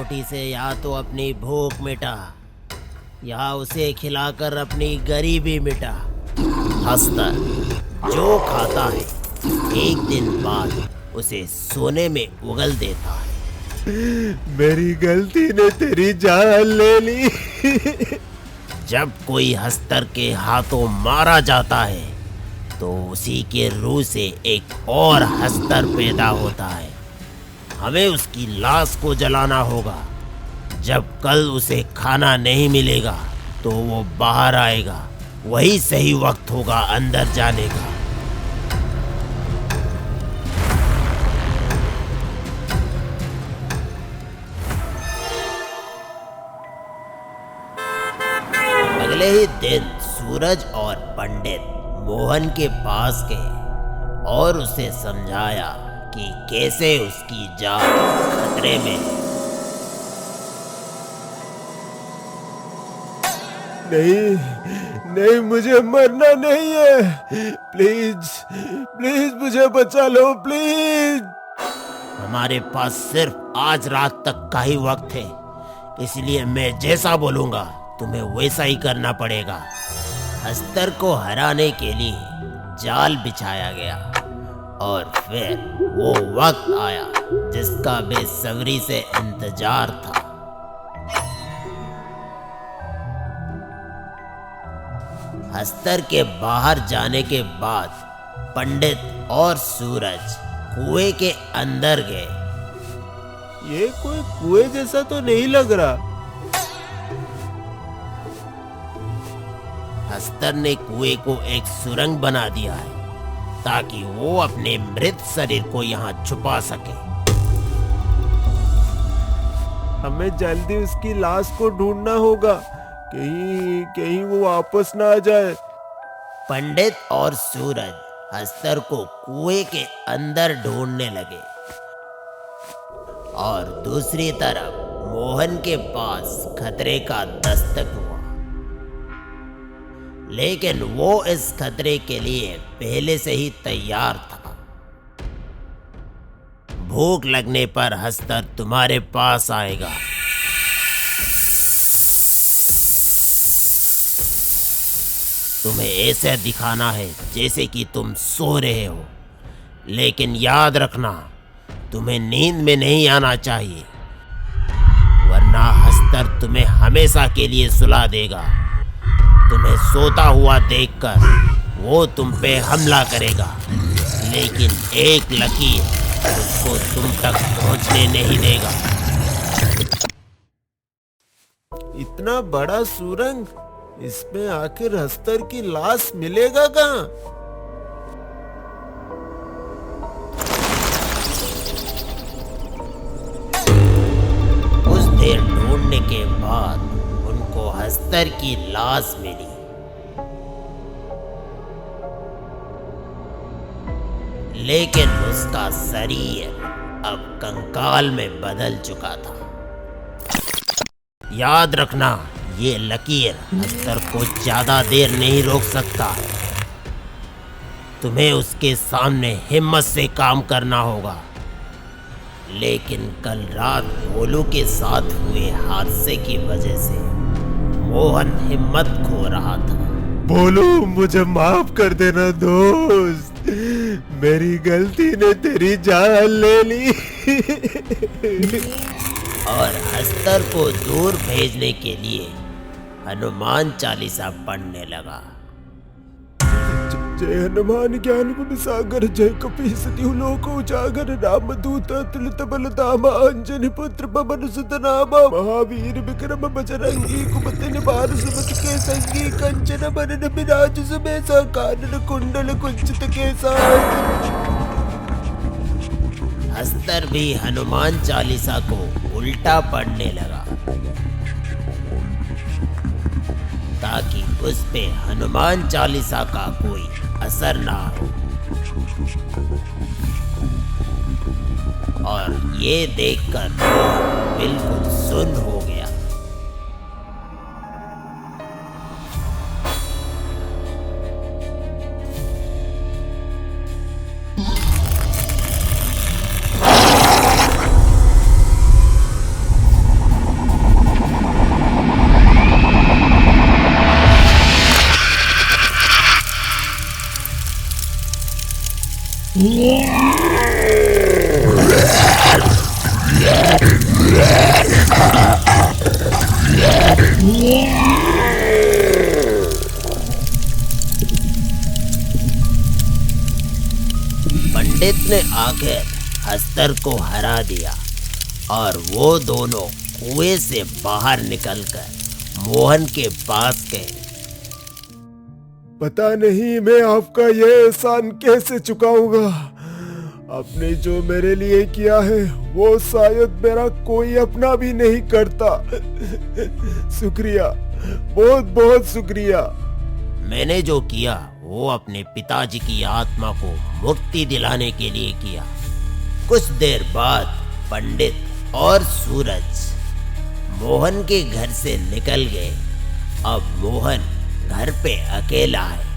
रोटी से या तो अपनी भूख मिटा या उसे खिलाकर अपनी गरीबी मिटा। हस्तर जो खाता है एक दिन बाद उसे सोने में उगल देता है। मेरी गलती ने तेरी जान ले ली। जब कोई हस्तर के हाथों मारा जाता है तो उसी के रूह से एक और हस्तर पैदा होता है। हमें उसकी लाश को जलाना होगा। जब कल उसे खाना नहीं मिलेगा तो वो बाहर आएगा। वही सही वक्त होगा अंदर जाने का। अगले ही दिन सूरज और पंडित मोहन के पास गए और उसे समझाया कि कैसे उसकी जान खतरे में है। नहीं, मुझे मरना नहीं है। प्लीज मुझे बचा लो, प्लीज। हमारे पास सिर्फ आज रात तक का ही वक्त है, इसलिए मैं जैसा बोलूंगा तुम्हें वैसा ही करना पड़ेगा। हस्तर को हराने के लिए जाल बिछाया गया और फिर वो वक्त आया जिसका बेसब्री से इंतजार था। हस्तर के बाहर जाने के बाद पंडित और सूरज कुएं के अंदर गए। ये कोई कुएं जैसा तो नहीं लग रहा। हस्तर ने कुएं को एक सुरंग बना दिया है ताकि वो अपने मृत शरीर को यहाँ छुपा सके। हमें जल्दी उसकी लाश को ढूंढना होगा, कहीं वो वापस ना आ जाए। पंडित और सूरज हस्तर को कुएं के अंदर ढूंढने लगे और दूसरी तरफ मोहन के पास खतरे का दस्तक हुआ, लेकिन वो इस खतरे के लिए पहले से ही तैयार था। भूख लगने पर हस्तर तुम्हारे पास आएगा। तुम्हें ऐसे दिखाना है जैसे कि तुम सो रहे हो, लेकिन याद रखना तुम्हें नींद में नहीं आना चाहिए, वरना हस्तर तुम्हें हमेशा के लिए सुला देगा। तुम्हें सोता हुआ देखकर वो तुम पे हमला करेगा, लेकिन एक लकीर उसको तुम तक पहुंचने नहीं देगा। इतना बड़ा सुरंग, इसमें आखिर हस्तर की लाश मिलेगा कहाँ? कुछ देर ढूंढने के बाद उनको हस्तर की लाश मिली। लेकिन उसका शरीर अब कंकाल में बदल चुका था। याद रखना, ये लकीर हस्तर को ज्यादा देर नहीं रोक सकता। तुम्हें उसके सामने हिम्मत से काम करना होगा। लेकिन कल रात भोलू के साथ हुए हादसे की वजह से मोहन हिम्मत खो रहा था। बोलू, मुझे माफ कर देना दोस्त, मेरी गलती ने तेरी जान ले ली। और हस्तर को दूर भेजने के लिए हनुमान चालीसा पढ़ने लगा। जय हनुमान ज्ञान गुण सागर, जय कपीस तिहु लोक उजागर, रामदूत अतुलित बल धामा, अंजनी पुत्र पवन सुत नामा, महावीर विक्रम बजरंगी, कुमति निवार सुमति के संगी, कंचन बरन विराज सुबेसा, कानन कुंडल कुंचित केसा। हस्तर भी हनुमान चालीसा को उल्टा पढ़ने लगा ताकि उस पे हनुमान चालीसा का कोई असर ना हो। और ये देखकर मोहन बिल्कुल सुन्न हो गया। उसने आखिर हस्तर को हरा दिया और वो दोनों कुएं से बाहर निकलकर मोहन के पास गए। पता नहीं मैं आपका ये एहसान कैसे चुकाऊंगा। आपने जो मेरे लिए किया है वो शायद मेरा कोई अपना भी नहीं करता। शुक्रिया, बहुत बहुत शुक्रिया। मैंने जो किया वो अपने पिताजी की आत्मा को मुक्ति दिलाने के लिए किया। कुछ देर बाद पंडित और सूरज मोहन के घर से निकल गए। अब मोहन घर पे अकेला है।